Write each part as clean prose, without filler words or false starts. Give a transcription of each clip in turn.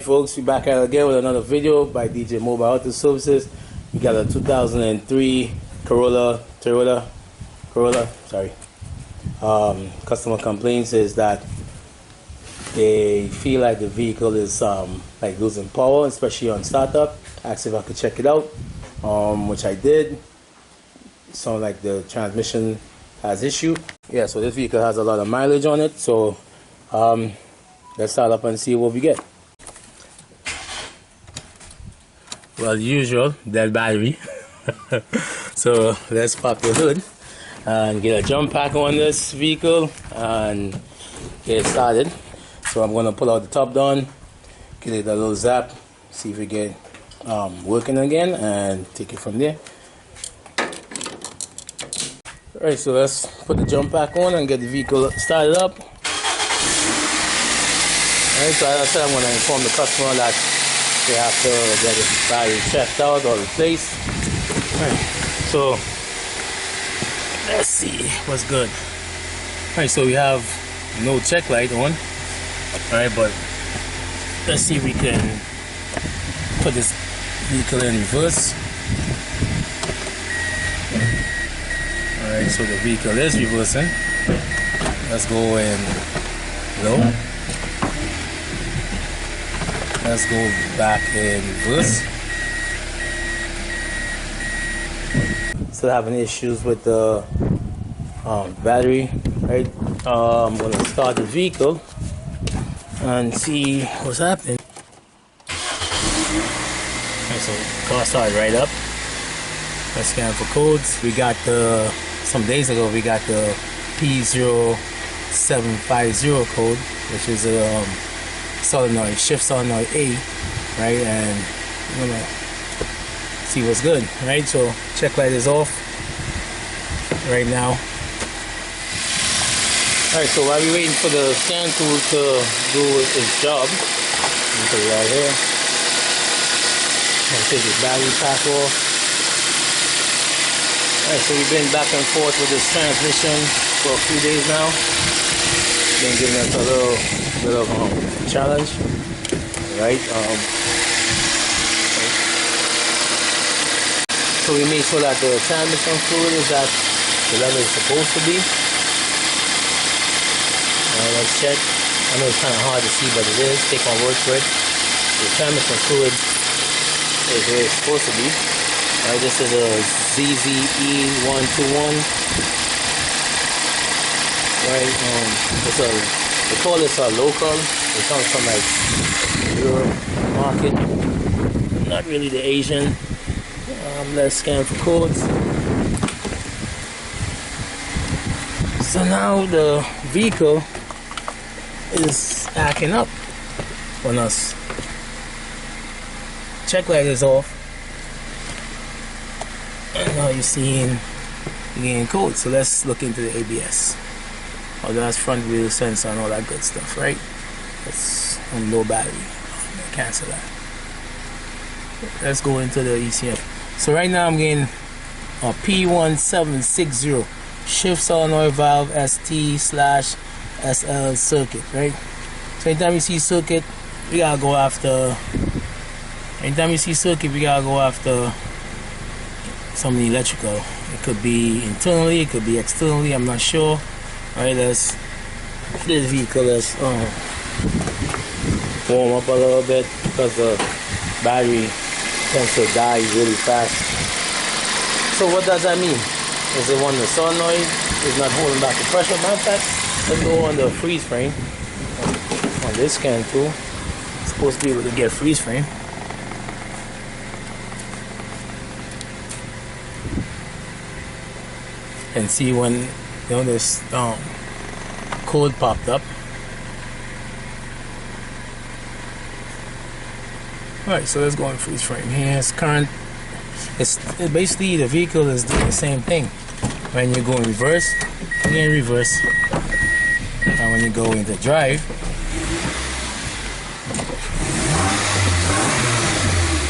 Folks, we back at it again with another video by djmobileautoservices. We got a 2003 Corolla. Customer complaints is that they feel like the vehicle is like losing power, especially on startup. Asked if I could check it out, which I did. Sounds like the transmission has issue. Yeah, so this vehicle has a lot of mileage on it. So let's start up and see what we get. Well, usual, dead battery. So let's pop the hood and get a jump pack on this vehicle and get it started. So I'm gonna pull out the top down, give it a little zap, see if we get working again, and take it from there. Alright, so let's put the jump pack on and get the vehicle started up. Alright, so as I said, I'm gonna inform the customer that they have to get the battery checked out or replaced. Alright, so let's see what's good. Alright, so we have no check light on. Alright, but let's see if we can put this vehicle in reverse. Alright, so the vehicle is reversing. Let's go in low. Let's go back in reverse. Still having issues with the battery, right? I'm gonna start the vehicle and see what's happening. Okay, so car started right up. Let's scan for codes. We got some days ago we got the P0750 code, which is a solenoid, Shift Solenoid A, right? And I'm gonna see what's good, right? So check light is off right now. Alright, so while we're waiting for the scan tool to do its job, let me put it right here. I'm gonna take the battery pack off. Alright, so we've been back and forth with this transmission for a few days now. Been giving us a little bit of challenge, right? So we make sure that the transmission fluid is at the level it's supposed to be. Let's check. I know it's kind of hard to see, but it is. Take my word for it. The transmission fluid is where it's supposed to be. Right, this is a ZZE121. Right, they call this a local. It comes from like Europe market, not really the Asian. Let's scan for codes. So now the vehicle is acting up on us. Check light is off, and now you're seeing codes. So let's look into the ABS. Oh, that's front wheel sensor and all that good stuff, right? That's on low battery. Cancel that. Let's go into the ECM. So right now I'm getting a P1760 Shift Solenoid Valve ST/SL circuit, right? So anytime you see circuit, we gotta go after. Anytime you see circuit, we gotta go after something electrical. It could be internally, it could be externally. I'm not sure. Alright, let's this vehicle is warm up a little bit because the battery tends to die really fast. So what does that mean? Is it when the solenoid is not holding back the pressure? Matter of fact, let's go on the freeze frame on this scan tool. It's supposed to be able to get freeze frame. And see when this code popped up. Alright, so let's go on freeze frame. Here's current. It's basically the vehicle is doing the same thing. When you go in reverse, you're in reverse. And when you go into drive,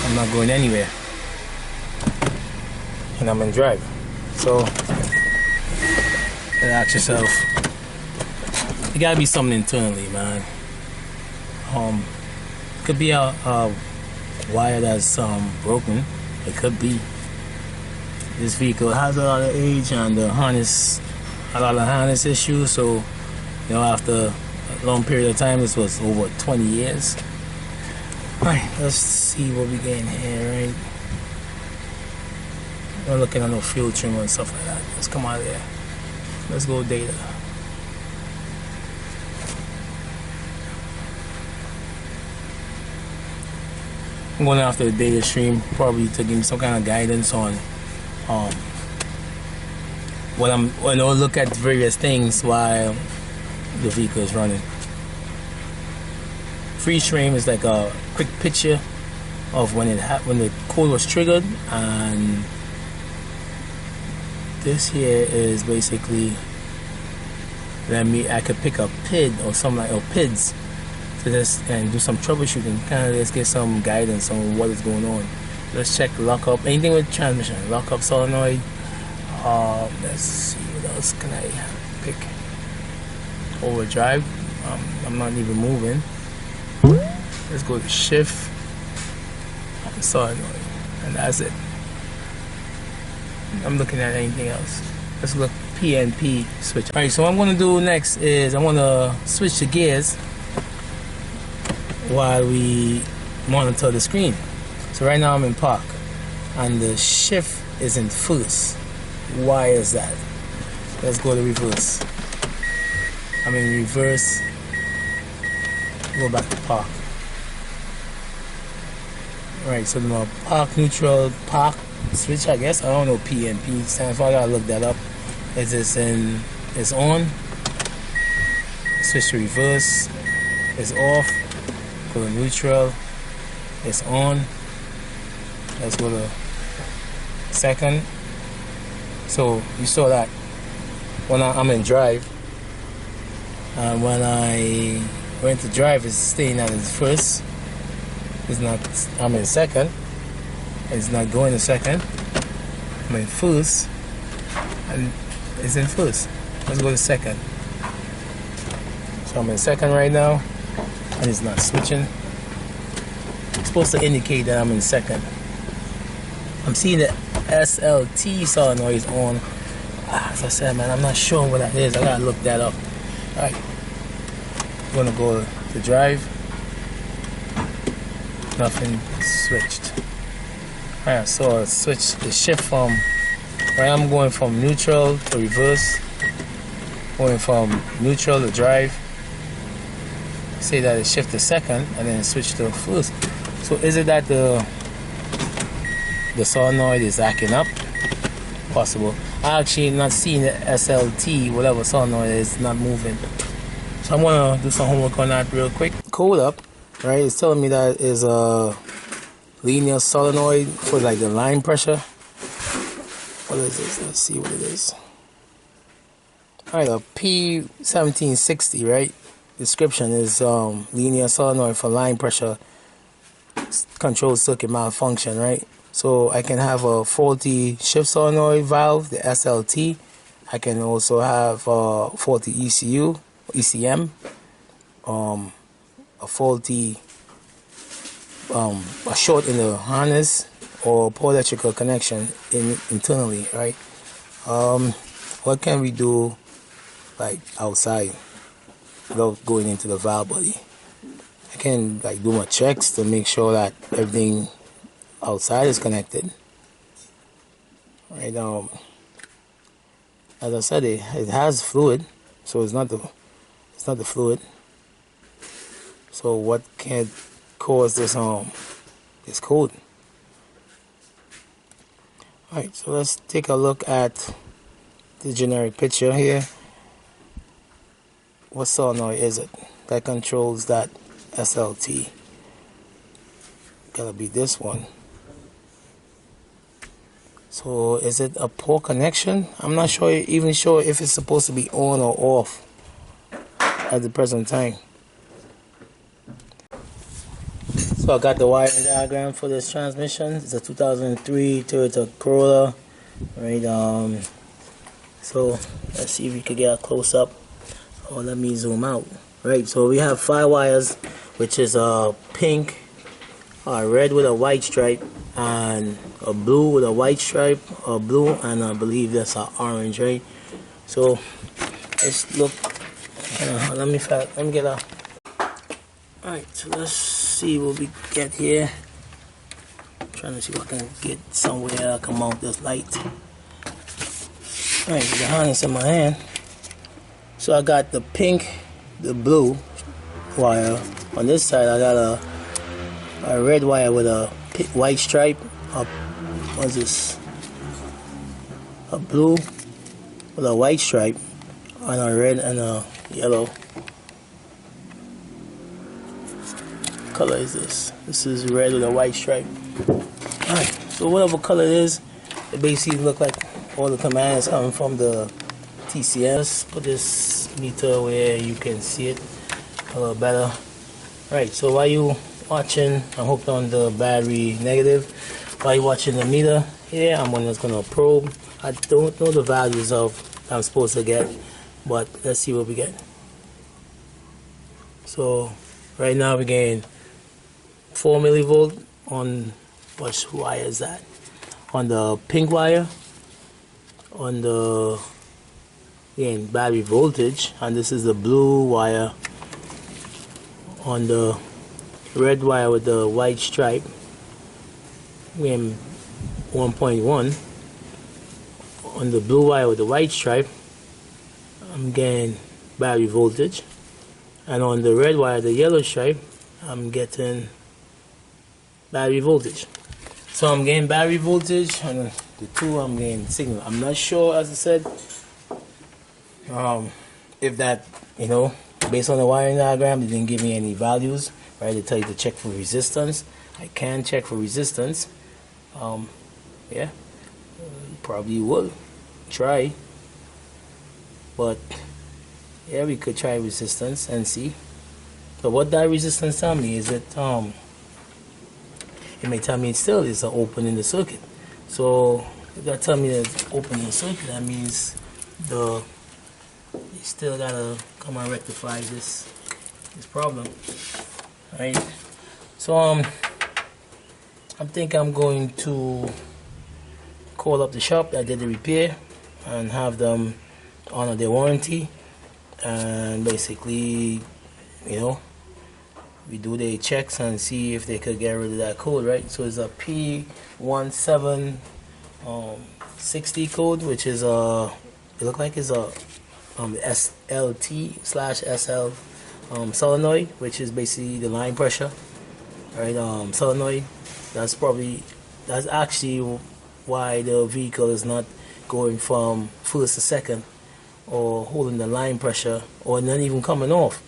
I'm not going anywhere. And I'm in drive. So ask yourself, it gotta be something internally, man. could be a wire that's broken. It could be. This vehicle has a lot of age and a lot of harness issues, so you know, after a long period of time, this was over 20 years. Alright, let's see what we get in here, right? We're looking at no fuel trim and stuff like that. Let's come out of there. Let's go data. I'm going after the data stream, probably to give me some kind of guidance on when I look at various things while the vehicle is running. Freeze frame is like a quick picture of when the code was triggered, and this here is basically I could pick a PID or something like, or PIDs to this and do some troubleshooting, kind of just get some guidance on what is going on. Let's check lockup, anything with transmission, lockup solenoid. Let's see, what else can I pick? Overdrive. I'm not even moving. Let's go to shift solenoid, and that's it. I'm looking at anything else. Let's look PNP switch. Alright, so what I'm going to do next is I'm going to switch the gears while we monitor the screen. So right now I'm in park and the shift is in first. Why is that? Let's go to reverse. I'm in reverse. Go back to park. Right, so the park neutral park switch, I guess. I don't know PNP stands for. I gotta look that up. Is this in? It's on. Switch to reverse. It's off. Go to neutral. It's on. Let's go to second. So you saw that when I'm in drive, and when I went to drive, it's staying at its first. It's not. I'm in second. It's not going to second. I'm in first, and it's in first. Let's go to second. So I'm in second right now, and it's not switching. It's supposed to indicate that I'm in second. I'm seeing the SLT solenoid is on. As I said, man, I'm not sure what that is. I gotta look that up. Alright, I'm gonna go to drive. Nothing switched. Alright, so I switch the shift from, right, I'm going from neutral to reverse, going from neutral to drive. Say that it shift to second and then switch to first. So is it that the solenoid is acting up? Possible. I actually not seeing the SLT, whatever solenoid is, not moving. So I'm gonna do some homework on that real quick. Code up, right? It's telling me that is a linear solenoid for like the line pressure. What is this? Let's see what it is. Alright, a P1760, right? Description is linear solenoid for line pressure control circuit malfunction, right? So I can have a faulty shift solenoid valve, the SLT. I can also have a faulty ECM, a faulty a short in the harness, or poor electrical connection internally, right? What can we do like outside without going into the valve body? I can like do my checks to make sure that everything outside is connected, right? As I said, it has fluid, so it's not the fluid. So what can cause this code? Alright, so let's take a look at the generic picture here. What solenoid is it that controls that SLT? Gotta be this one. So is it a poor connection? I'm not even sure if it's supposed to be on or off at the present time. So I got the wiring diagram for this transmission. It's a 2003 Toyota Corolla, right? So let's see if we could get a close up. Oh, let me zoom out. Right, so we have 5 wires, which is pink, red with a white stripe and a blue with a white stripe, a blue, and I believe that's an orange, right? So let's look. Let me get a. All right, so let's see what we get here. I'm trying to see if I can get somewhere I can mount this light. All right, the harness in my hand. So I got the pink, the blue wire. On this side, I got a red wire with a white stripe. What's this? A blue with a white stripe, and a red and a yellow. What color is this? This is red with a white stripe. Alright, so whatever color it is, it basically look like all the commands coming from the TCS. Put this meter where you can see it a little better. Right, so while you watching, I'm hooked on the battery negative. While you watching the meter here, I'm just gonna probe. I don't know the values of I'm supposed to get, but let's see what we get. So right now we're getting 4 millivolt on which wire is that? On the pink wire, on the battery voltage, and this is the blue wire on the red wire with the white stripe. We're in 1.1. On the blue wire with the white stripe, I'm getting battery voltage, and on the red wire, the yellow stripe, I'm getting battery voltage. So I'm getting battery voltage, and the two I'm getting signal. I'm not sure, as I said, if that, based on the wiring diagram, they didn't give me any values, right? They tell you to check for resistance. I can check for resistance. Yeah, probably will try, but yeah, we could try resistance and see. So what that resistance tell me is it may tell me it still is an open in the circuit. So if that tell me that it's open in the circuit, that means you still gotta come and rectify this problem, right? So I think I'm going to call up the shop that did the repair and have them honor their warranty, and basically, we do their checks and see if they could get rid of that code, right? So it's a P1760 code, which is it look like it's a SLT/SL solenoid, which is basically the line pressure, right? Solenoid. That's actually why the vehicle is not going from first to second, or holding the line pressure, or not even coming off,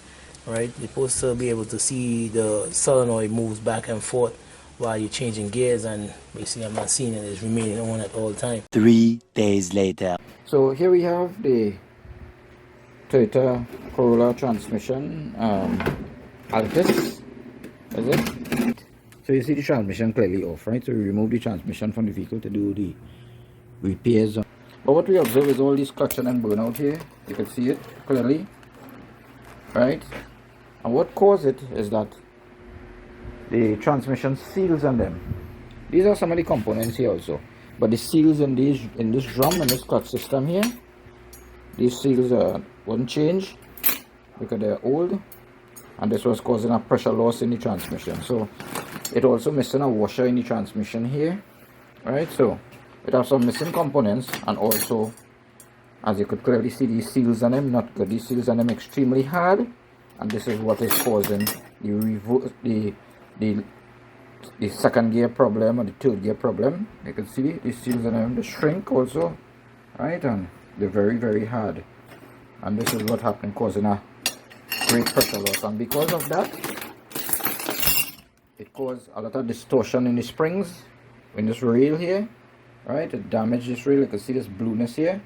right? You're supposed to be able to see the solenoid moves back and forth while you're changing gears, and basically I'm not seeing it. It's remaining on at all time. 3 days later. So here we have the Toyota Corolla transmission, Altus, is it? So you see the transmission clearly off, right? So we remove the transmission from the vehicle to do the repairs. But what we observe is all this clutching and burnout here. You can see it clearly, right? And what caused it is that the transmission seals on them. These are some of the components here also. But the seals in this drum and this clutch system here, these seals wouldn't change because they're old, and this was causing a pressure loss in the transmission. So it also missing a washer in the transmission here, right? So it has some missing components, and also, as you could clearly see, these seals on them not good. These seals on them extremely hard, and this is what is causing the second gear problem or the third gear problem. You can see these seals on them, they shrink also, right? And they're very, very hard, and this is what happened, causing a great pressure loss. And because of that, it caused a lot of distortion in the springs in this rail here, right? It damaged this rail. You can see this blueness here.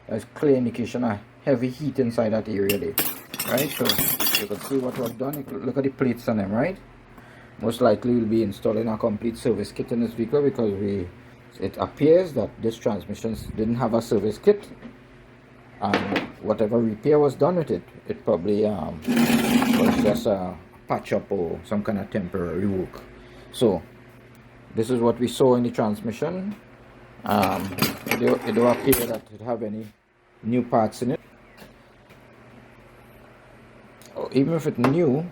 That's clear indication of heavy heat inside that area there, right? So you can see what was done. You can look at the plates on them, right? Most likely we'll be installing a complete service kit in this vehicle, because it appears that this transmission didn't have a service kit, and whatever repair was done with it, it probably was just a patch up or some kind of temporary work. So this is what we saw in the transmission. It don't appear that it have any new parts in it. Or even if it's new,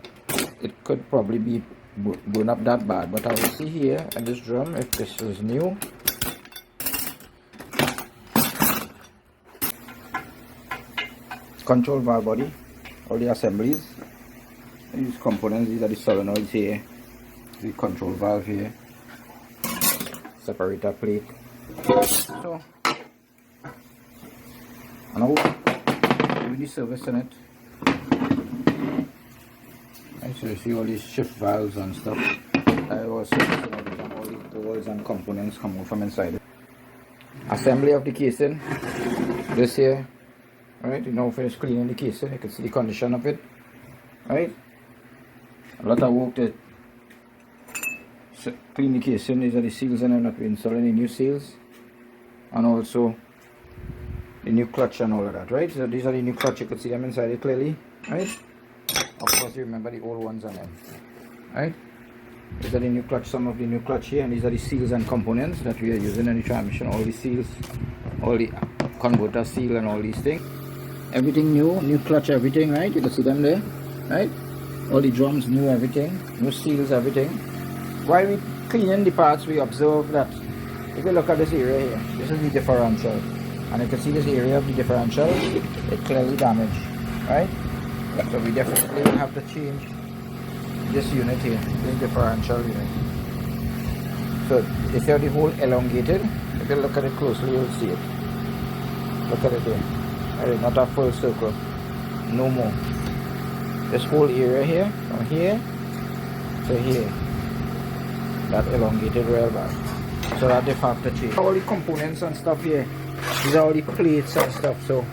it could probably be blown up that bad. But I will see here at this drum if this is new. Control valve body, all the assemblies, these components, these are the solenoids here, the control valve here, separator plate. So, and now with the service in it, and so you see all these shift valves and stuff. I was servicing all the doors and components come out from inside it. Assembly of the casing, this here. Right, you now finish cleaning the casing, you can see the condition of it. Right, a lot of work to clean the casing. These are the seals, and I'm not installing any new seals, and also the new clutch and all of that. Right, so these are the new clutch, you can see them inside it clearly. Right, of course you remember the old ones on them. Right, these are the new clutch, some of the new clutch here, and these are the seals and components that we are using in the transmission. All the seals, all the converter seal and all these things. Everything new clutch, everything, right? You can see them there, right? All the drums new, everything, new seals, everything. While we cleaning the parts, we observe that if you look at this area here, this is the differential, and you can see this area of the differential, it's clearly damaged, right? So we definitely will have to change this unit here, this differential unit. So you see how the hole elongated? If you look at it closely, you'll see it. Look at it there. Alright, not a full circle, no more. This whole area here, from here to here, that elongated real bad. So that they have to change. All the components and stuff here, these are all the plates and stuff. So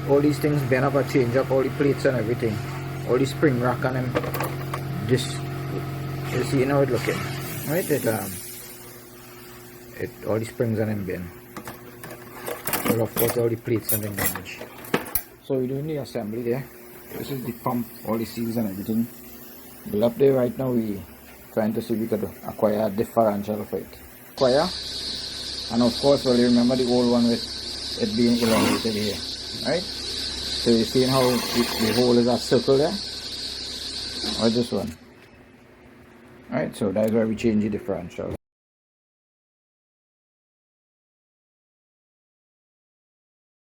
all these things bend up and change up, all the plates and everything, all the spring rack and them. This, you see how it looking, right? All the springs and them bend. Well, of course all the plates and then damage. So we're doing the assembly there. This is the pump, all the seals and everything. Well, up there right now we trying to see if we could acquire a differential for it. And of course, well, you remember the old one with it being elongated here, right? So you're seeing how the hole is a circle there, or this one, right? So that's where we change the differential.